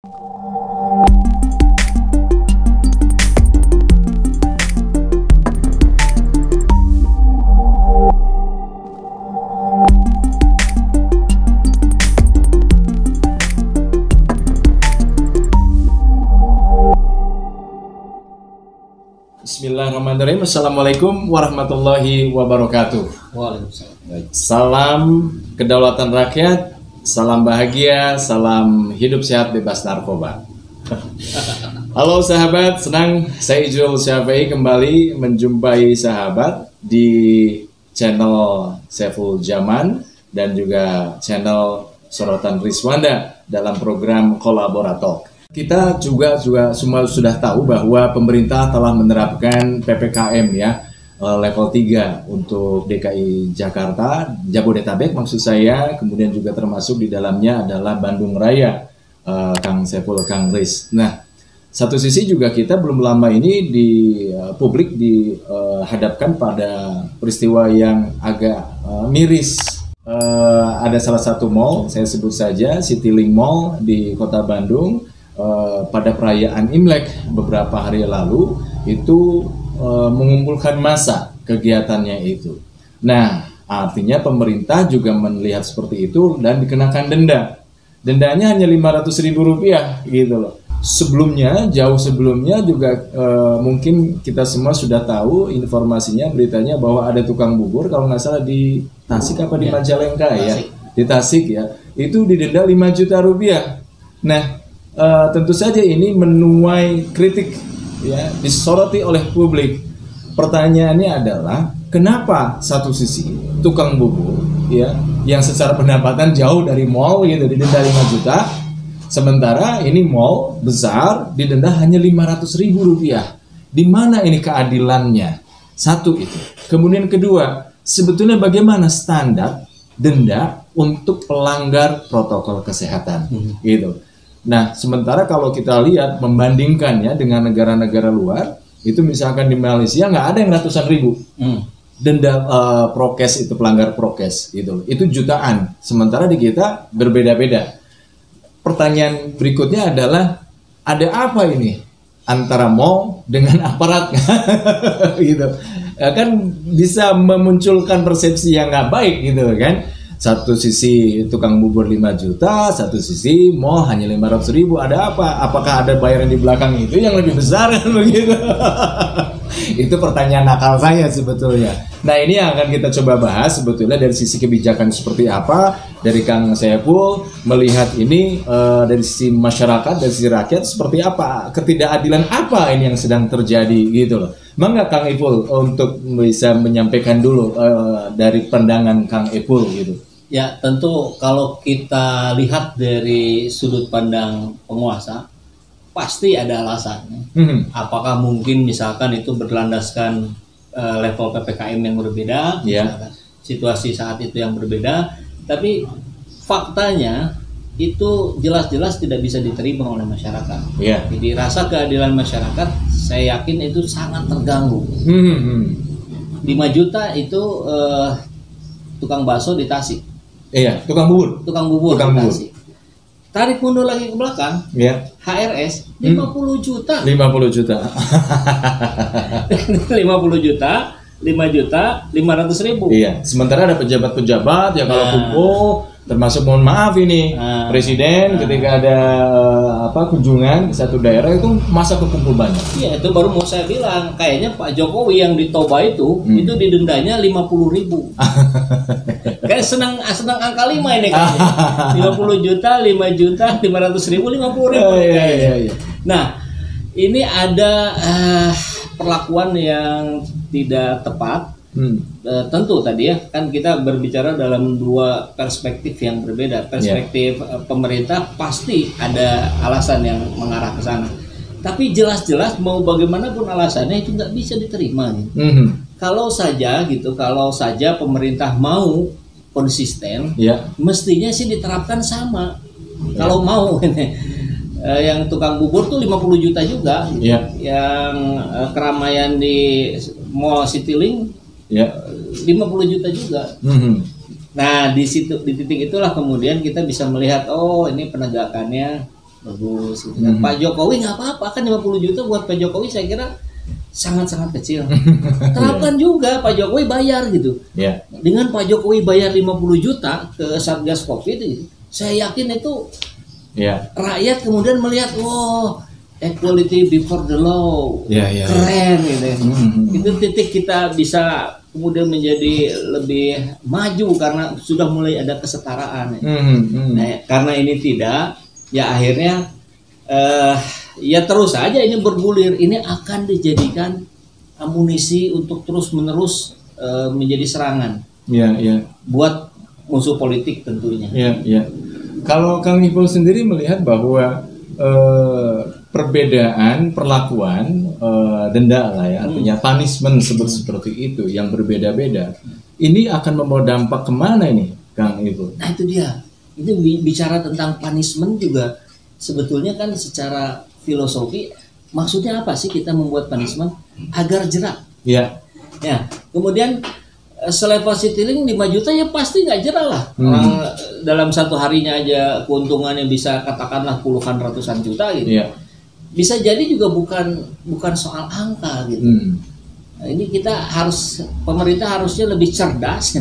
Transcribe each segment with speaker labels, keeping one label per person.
Speaker 1: Bismillahirrahmanirrahim. Assalamualaikum warahmatullahi wabarakatuh.
Speaker 2: Waalaikumsalam.
Speaker 1: Salam kedaulatan rakyat, salam bahagia, salam hidup sehat bebas narkoba. Halo sahabat, senang saya Ijul Syafi'i kembali menjumpai sahabat di channel Saiful Zaman dan juga channel Sorotan Rizwanda dalam program Kolaborator. Kita juga semua sudah tahu bahwa pemerintah telah menerapkan PPKM ya, level 3 untuk DKI Jakarta, Jabodetabek maksud saya, kemudian juga termasuk di dalamnya adalah Bandung Raya, Kang Saiful, Kang Riz. Nah, satu sisi juga kita belum lama ini di publik dihadapkan pada peristiwa yang agak miris. Ada salah satu mall, saya sebut saja Citylink Mall di Kota Bandung. Pada perayaan Imlek beberapa hari lalu itu mengumpulkan massa kegiatannya itu. Nah, artinya pemerintah juga melihat seperti itu dan dikenakan denda. Dendanya hanya Rp500.000 gitu loh. Sebelumnya, jauh sebelumnya juga mungkin kita semua sudah tahu informasinya, beritanya bahwa ada tukang bubur kalau nggak salah di Tasik apa di Majalengka ya, di Tasik ya, itu didenda Rp5 juta. Nah, tentu saja ini menuai kritik ya, disoroti oleh publik. Pertanyaannya adalah kenapa satu sisi tukang bubur ya yang secara pendapatan jauh dari mall gitu didenda 5 juta, sementara ini mall besar didenda hanya Rp500.000. Di mana ini keadilannya? Satu itu. Kemudian kedua, sebetulnya bagaimana standar denda untuk pelanggar protokol kesehatan gitu. Nah, sementara kalau kita lihat membandingkannya dengan negara-negara luar, itu misalkan di Malaysia nggak ada yang ratusan ribu denda prokes itu, pelanggar prokes itu jutaan. Sementara di kita berbeda-beda. Pertanyaan berikutnya adalah ada apa ini antara mall dengan aparat gitu? Kan bisa memunculkan persepsi yang nggak baik gitu kan? Satu sisi tukang bubur 5 juta, satu sisi mall hanya Rp500.000. Ada apa? Apakah ada bayaran di belakang itu yang lebih besar kan begitu? Itu pertanyaan nakal saya sebetulnya. Nah, ini yang akan kita coba bahas sebetulnya dari sisi kebijakan seperti apa dari Kang Saiful melihat ini dari sisi masyarakat, dari sisi rakyat seperti apa, ketidakadilan apa ini yang sedang terjadi gitu loh. Mangga Kang Ipul untuk bisa menyampaikan dulu dari pandangan Kang Ipul gitu.
Speaker 2: Ya, tentu kalau kita lihat dari sudut pandang penguasa, pasti ada alasannya. Apakah mungkin misalkan itu berlandaskan level PPKM yang berbeda, situasi saat itu yang berbeda, tapi faktanya itu jelas-jelas tidak bisa diterima oleh masyarakat. Jadi rasa keadilan masyarakat, saya yakin itu sangat terganggu. 5 juta itu tukang bakso di Tasik.
Speaker 1: Iya, tukang bubur di Tasik.
Speaker 2: Tarik mundur lagi ke belakang, HRS 50 juta.
Speaker 1: 50 juta.
Speaker 2: 50 juta, 5 juta, 500.000.
Speaker 1: Iya, sementara ada pejabat-pejabat yang kalau kumpul, termasuk mohon maaf ini presiden ketika ada kunjungan ke satu daerah itu masa kekumpul banyak.
Speaker 2: Iya, itu baru mau saya bilang, kayaknya Pak Jokowi yang di Toba itu didendanya 50.000. Kayak senang angka 5 ini kayaknya. 50 juta, 5 juta, 500.000, 50.000.
Speaker 1: Iya.
Speaker 2: Nah, ini ada perlakuan yang tidak tepat. Tentu tadi ya kan kita berbicara dalam dua perspektif yang berbeda. Perspektif pemerintah pasti ada alasan yang mengarah ke sana. Tapi jelas-jelas mau bagaimanapun alasannya itu nggak bisa diterima. Kalau saja pemerintah mau konsisten, mestinya sih diterapkan sama. Kalau mau yang tukang bubur tuh 50 juta juga, yang keramaian di Mall Citylink 50 juta juga. Nah, di titik itulah kemudian kita bisa melihat, oh ini penegakannya bagus gitu kan. Pak Jokowi nggak apa-apa kan, 50 juta buat Pak Jokowi saya kira sangat-sangat kecil. Terapkan juga Pak Jokowi bayar gitu. Dengan Pak Jokowi bayar 50 juta ke Satgas Covid gitu, saya yakin itu rakyat kemudian melihat, wow, equality before the law, keren gitu. Itu titik kita bisa kemudian menjadi lebih maju karena sudah mulai ada kesetaraan. Nah, karena ini tidak, ya akhirnya ya terus saja ini bergulir. Ini akan dijadikan amunisi untuk terus-menerus menjadi serangan. Buat musuh politik tentunya.
Speaker 1: Kalau Kang Ipul sendiri melihat bahwa perbedaan perlakuan denda lah ya, artinya punishment seperti itu yang berbeda-beda, ini akan membawa dampak kemana ini, Kang Ipul?
Speaker 2: Nah itu dia. Ini bicara tentang punishment juga sebetulnya kan secara filosofi maksudnya apa sih kita membuat punishment? Agar jerak. Ya. Kemudian selevel Citylink 5 juta ya pasti nggak jerak lah. Orang dalam satu harinya aja keuntungannya bisa katakanlah puluhan ratusan juta gitu. Bisa jadi juga bukan soal angka gitu. Nah, ini kita pemerintah harusnya lebih cerdas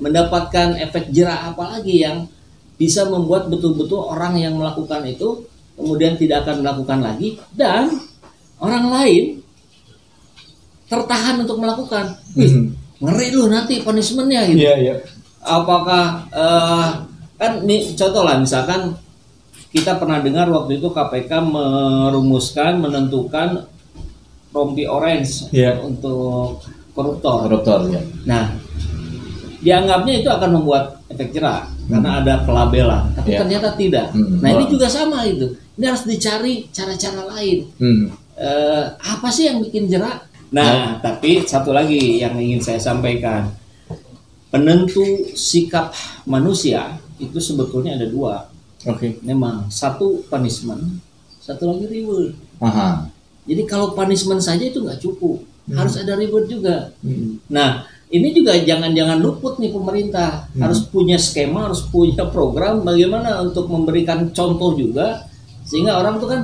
Speaker 2: mendapatkan efek jerak apalagi yang bisa membuat betul-betul orang yang melakukan itu kemudian tidak akan melakukan lagi dan orang lain tertahan untuk melakukan. Ngeri lu nanti punishmentnya gitu. Apakah kan ini contoh lah, misalkan kita pernah dengar waktu itu KPK menentukan rompi orange untuk koruptor. Nah, dianggapnya itu akan membuat efek jerak karena ada pelabelan, tapi ternyata tidak. Nah ini juga sama itu. Ini harus dicari cara-cara lain. Apa sih yang bikin jerak? Nah, tapi satu lagi yang ingin saya sampaikan, penentu sikap manusia itu sebetulnya ada dua. Memang satu punishment, satu lagi reward. Jadi kalau punishment saja itu nggak cukup, harus ada reward juga. Nah, ini juga jangan luput nih pemerintah, harus punya skema, harus punya program bagaimana untuk memberikan contoh juga, sehingga orang tuh kan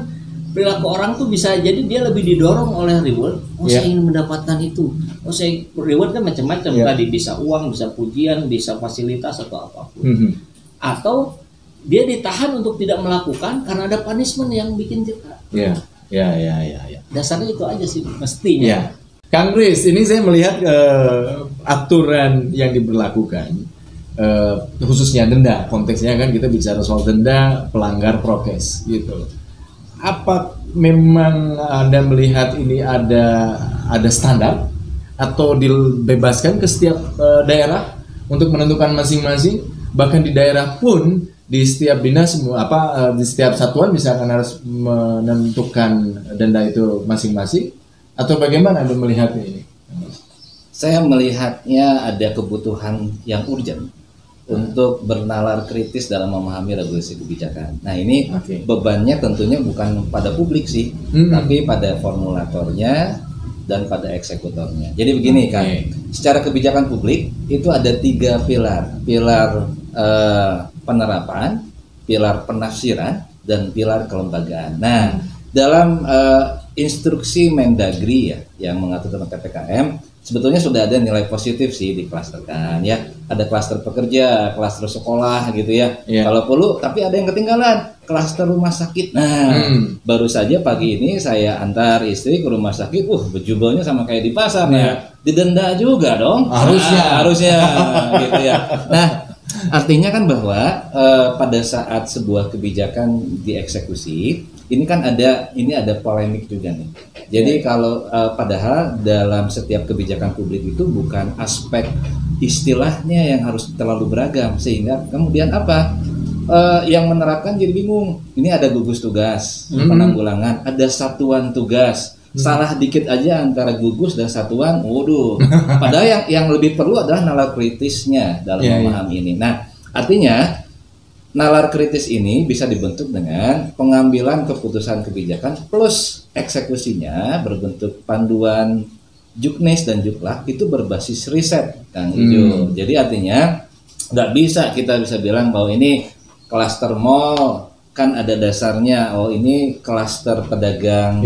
Speaker 2: perilaku orang tuh bisa jadi dia lebih didorong oleh reward. Saya ingin mendapatkan itu. Saya reward kan macam-macam tadi, bisa uang, bisa pujian, bisa fasilitas atau apapun. Atau dia ditahan untuk tidak melakukan karena ada punishment yang bikin jerak. Dasarnya itu aja sih mestinya.
Speaker 1: Kang Kris, ini saya melihat aturan yang diberlakukan, khususnya denda. Konteksnya kan kita bicara soal denda pelanggar prokes gitu. Apa memang Anda melihat ini ada standar atau dibebaskan ke setiap daerah untuk menentukan masing-masing, bahkan di daerah pun di setiap dinas di setiap satuan misalkan harus menentukan denda itu masing-masing, atau bagaimana Anda melihat ini?
Speaker 3: Saya melihatnya ada kebutuhan yang urgent untuk bernalar kritis dalam memahami regulasi kebijakan. Nah ini bebannya tentunya bukan pada publik sih, tapi pada formulatornya dan pada eksekutornya. Jadi begini kan, secara kebijakan publik itu ada 3 pilar. Pilar penerapan, pilar penafsiran, dan pilar kelembagaan. Nah dalam instruksi Mendagri yang mengatur tentang PPKM, sebetulnya sudah ada nilai positif sih diklasterkan ya. Ada klaster pekerja, klaster sekolah gitu ya. Kalau perlu, tapi ada yang ketinggalan, klaster rumah sakit. Nah, baru saja pagi ini saya antar istri ke rumah sakit. Bejubelnya sama kayak di pasar ya. Didenda juga dong. Harusnya gitu ya. Nah, artinya kan bahwa pada saat sebuah kebijakan dieksekusi, ini kan ada polemik juga nih. Jadi kalau padahal dalam setiap kebijakan publik itu bukan aspek istilahnya yang harus terlalu beragam, sehingga kemudian yang menerapkan jadi bingung. Ini ada gugus tugas penanggulangan, ada satuan tugas. Salah dikit aja antara gugus dan satuan, padahal yang lebih perlu adalah nalar kritisnya dalam memahami ini. Nah, artinya nalar kritis ini bisa dibentuk dengan pengambilan keputusan kebijakan plus eksekusinya berbentuk panduan Juknis dan Juklak itu berbasis riset, Kang Ijo. Jadi artinya nggak bisa kita bilang bahwa ini klaster mall kan ada dasarnya, oh ini klaster pedagang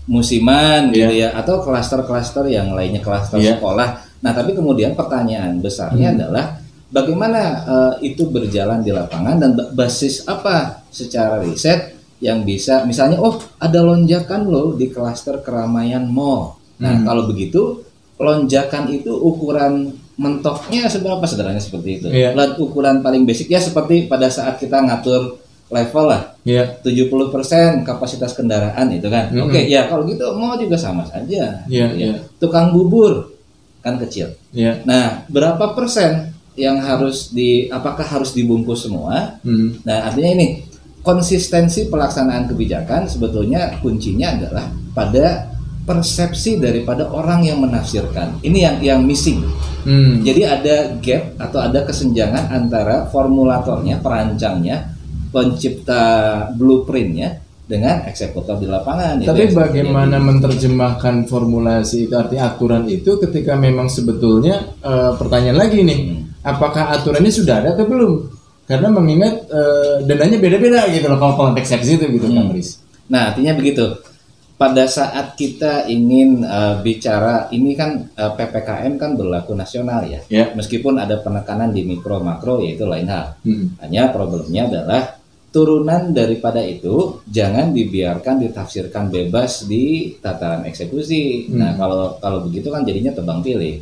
Speaker 3: musiman gitu ya, atau klaster-klaster yang lainnya, klaster sekolah. Nah tapi kemudian pertanyaan besarnya adalah bagaimana itu berjalan di lapangan dan basis apa secara riset yang bisa, misalnya ada lonjakan loh di klaster keramaian mall. Nah kalau begitu lonjakan itu ukuran mentoknya seberapa, sederhananya seperti itu. Ukuran paling basic ya seperti pada saat kita ngatur level lah, 70% kapasitas kendaraan itu kan. Oke, ya kalau gitu mall juga sama saja. Tukang bubur kan kecil. Nah, berapa persen yang harus apakah harus dibungkus semua? Nah, artinya ini konsistensi pelaksanaan kebijakan sebetulnya kuncinya adalah pada persepsi daripada orang yang menafsirkan. Ini yang missing. Jadi ada gap atau ada kesenjangan antara formulatornya, perancangnya, pencipta blueprintnya dengan eksekutor di lapangan.
Speaker 1: Tapi bagaimana menerjemahkan formulasi itu, arti aturan itu, ketika memang sebetulnya pertanyaan lagi nih, apakah aturannya sudah ada atau belum? Karena mengingat dananya beda-beda gitu loh kalau konteks itu gitu Kang Riz.
Speaker 3: Nah artinya begitu. Pada saat kita ingin bicara, ini kan PPKM kan berlaku nasional ya. Meskipun ada penekanan di mikro makro yaitu lain hal. Hanya problemnya adalah turunan daripada itu jangan dibiarkan ditafsirkan bebas di tataran eksekusi. Nah kalau begitu kan jadinya tebang pilih.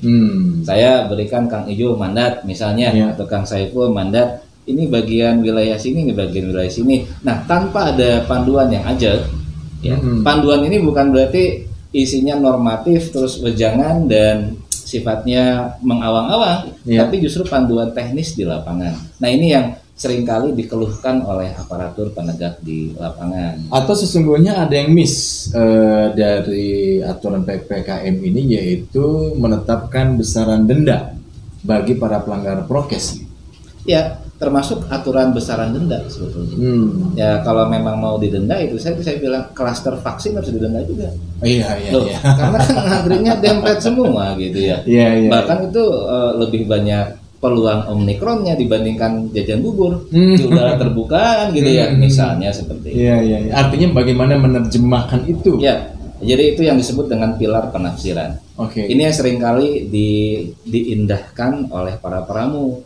Speaker 3: Saya berikan Kang Ijo mandat misalnya, atau Kang Saiful mandat, ini bagian wilayah sini, ini bagian wilayah sini. Nah tanpa ada panduan yang ajak. Panduan ini bukan berarti isinya normatif terus wejangan dan sifatnya mengawang-awang, tapi justru panduan teknis di lapangan. Nah ini yang seringkali dikeluhkan oleh aparatur penegak di lapangan.
Speaker 1: Atau sesungguhnya ada yang miss dari aturan PPKM ini, yaitu menetapkan besaran denda bagi para pelanggar prokes.
Speaker 3: Ya, termasuk aturan besaran denda sebetulnya. Ya kalau memang mau didenda itu saya bilang klaster vaksin harus didenda juga. Loh, karena kan antrinya dempet semua gitu ya. Bahkan itu lebih banyak peluang omikronnya dibandingkan jajan bubur di udara terbuka gitu ya, misalnya seperti itu.
Speaker 1: Artinya bagaimana menerjemahkan itu?
Speaker 3: Ya, jadi itu yang disebut dengan pilar penafsiran. Ini yang seringkali diindahkan oleh para peramu.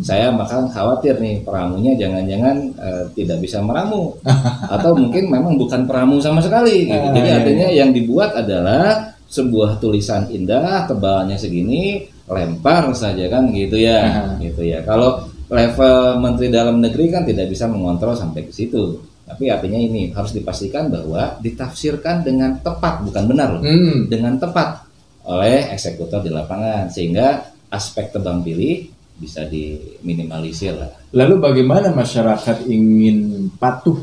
Speaker 3: Saya bahkan khawatir nih peramunya jangan-jangan tidak bisa meramu atau mungkin memang bukan peramu sama sekali gitu. Jadi artinya yang dibuat adalah sebuah tulisan indah, tebalnya segini, lempar saja kan gitu ya. Gitu ya. Kalau level Menteri Dalam Negeri kan tidak bisa mengontrol sampai ke situ. Tapi artinya ini harus dipastikan bahwa ditafsirkan dengan tepat, bukan benar loh. Dengan tepat oleh eksekutor di lapangan sehingga aspek tebang pilih bisa diminimalisir lah.
Speaker 1: Lalu bagaimana masyarakat ingin patuh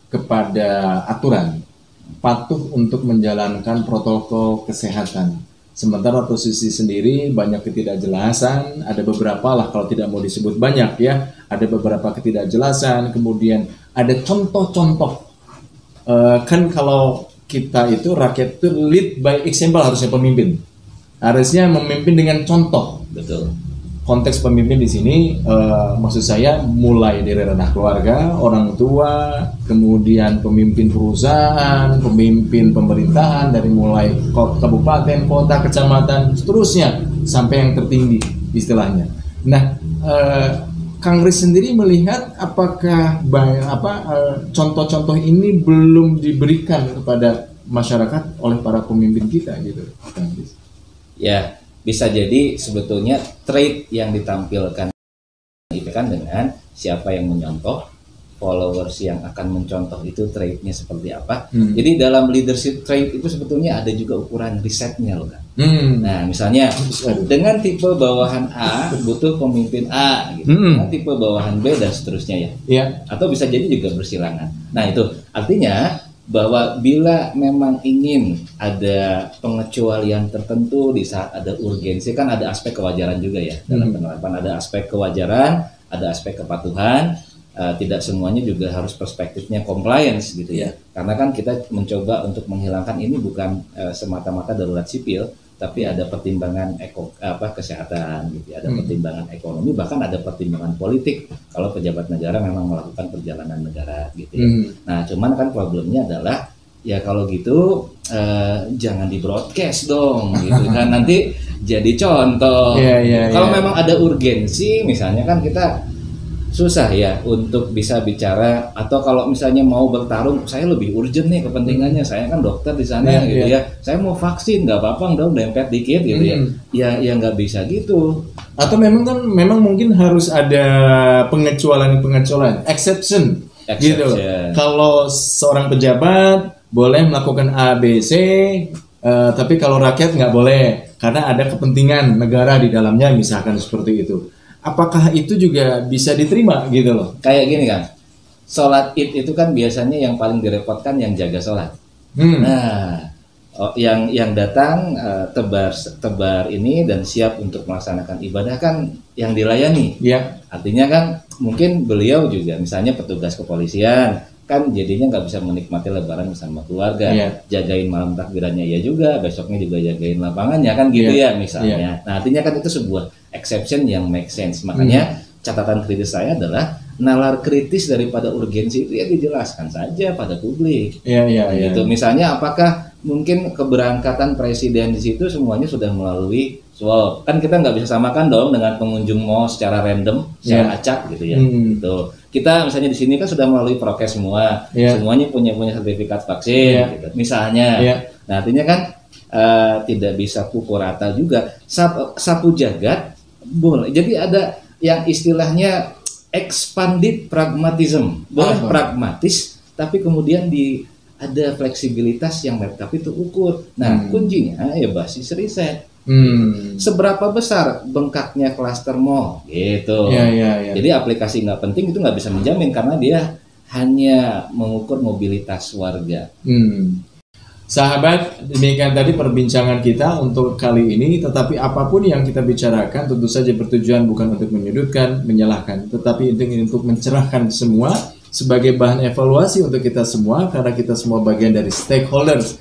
Speaker 1: kepada aturan, patuh untuk menjalankan protokol kesehatan, sementara posisi sendiri banyak ketidakjelasan, ada beberapa lah kalau tidak mau disebut banyak ya, ada beberapa ketidakjelasan, kemudian ada contoh-contoh. Kan kalau kita itu rakyat itu lead by example, harusnya pemimpin, harusnya memimpin dengan contoh.
Speaker 3: Betul.
Speaker 1: Konteks pemimpin di sini maksud saya mulai dari ranah keluarga, orang tua, kemudian pemimpin perusahaan, pemimpin pemerintahan dari mulai kabupaten, kota, kecamatan, seterusnya sampai yang tertinggi istilahnya. Nah, Kang Riz sendiri melihat apakah contoh-contoh ini belum diberikan kepada masyarakat oleh para pemimpin kita gitu, Kang Riz?
Speaker 3: Ya. Bisa jadi sebetulnya trait yang ditampilkan itu kan dengan siapa yang menyontoh, followers yang akan mencontoh itu traitnya seperti apa. Jadi dalam leadership trait itu sebetulnya ada juga ukuran risetnya loh kan. Nah misalnya dengan tipe bawahan A butuh pemimpin A gitu. Dengan tipe bawahan B dan seterusnya ya. Atau bisa jadi juga bersilangan. Nah itu artinya bahwa bila memang ingin ada pengecualian tertentu di saat ada urgensi, kan ada aspek kewajaran juga ya dalam penerapan, ada aspek kewajaran, ada aspek kepatuhan, tidak semuanya juga harus perspektifnya compliance gitu ya, karena kan kita mencoba untuk menghilangkan ini bukan semata-mata darurat sipil, tapi ada pertimbangan kesehatan gitu, ada pertimbangan ekonomi, bahkan ada pertimbangan politik kalau pejabat negara memang melakukan perjalanan negara gitu ya. Nah, cuman kan problemnya adalah ya kalau gitu jangan di broadcast dong gitu kan, nanti jadi contoh. Kalau memang ada urgensi misalnya kan kita susah ya untuk bisa bicara, atau kalau misalnya mau bertarung, saya lebih urgent nih kepentingannya, saya kan dokter di sana gitu ya, saya mau vaksin nggak apa-apa dong dempet dikit gitu ya nggak bisa gitu.
Speaker 1: Atau memang mungkin harus ada pengecualian exception. Gitu. Kalau seorang pejabat boleh melakukan A, B, C, tapi kalau rakyat nggak boleh karena ada kepentingan negara di dalamnya, misalkan seperti itu. Apakah itu juga bisa diterima gitu loh?
Speaker 3: Kayak gini kan, sholat id itu kan biasanya yang paling direpotkan yang jaga sholat. Nah, yang datang tebar ini dan siap untuk melaksanakan ibadah kan yang dilayani. Artinya kan mungkin beliau juga misalnya petugas kepolisian kan jadinya nggak bisa menikmati lebaran bersama keluarga, jagain malam takbirannya ya juga, besoknya juga jagain lapangannya kan gitu ya misalnya. Nah, artinya kan itu sebuah exception yang make sense. Makanya catatan kritis saya adalah nalar kritis daripada urgensi itu ya dijelaskan saja pada publik. Gitu. Misalnya apakah mungkin keberangkatan presiden di situ semuanya sudah melalui swab? Kan kita nggak bisa samakan dong dengan pengunjung mall secara random, secara acak gitu ya. Gitu. Kita misalnya di sini kan sudah melalui prokes semua, semuanya punya sertifikat vaksin, gitu. Misalnya. Nah, artinya kan tidak bisa pukul rata juga. Sapu jagat boleh. Jadi ada yang istilahnya expanded pragmatism, boleh pragmatis, tapi kemudian ada fleksibilitas yang tapi itu ukur. Nah, kuncinya ya basis riset. Seberapa besar bengkaknya klaster mall gitu. Jadi aplikasi nggak penting itu nggak bisa menjamin karena dia hanya mengukur mobilitas warga.
Speaker 1: Sahabat, demikian tadi perbincangan kita untuk kali ini. Tetapi apapun yang kita bicarakan tentu saja bertujuan bukan untuk menyudutkan, menyalahkan, tetapi untuk mencerahkan semua sebagai bahan evaluasi untuk kita semua, karena kita semua bagian dari stakeholders.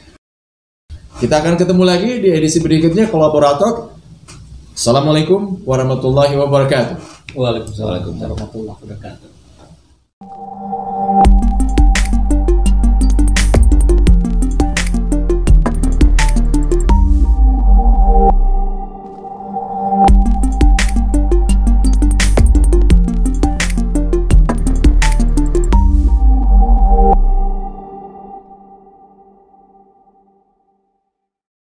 Speaker 1: Kita akan ketemu lagi di edisi berikutnya Kolaborator. Assalamualaikum warahmatullahi wabarakatuh.
Speaker 2: Waalaikumsalam warahmatullahi wabarakatuh.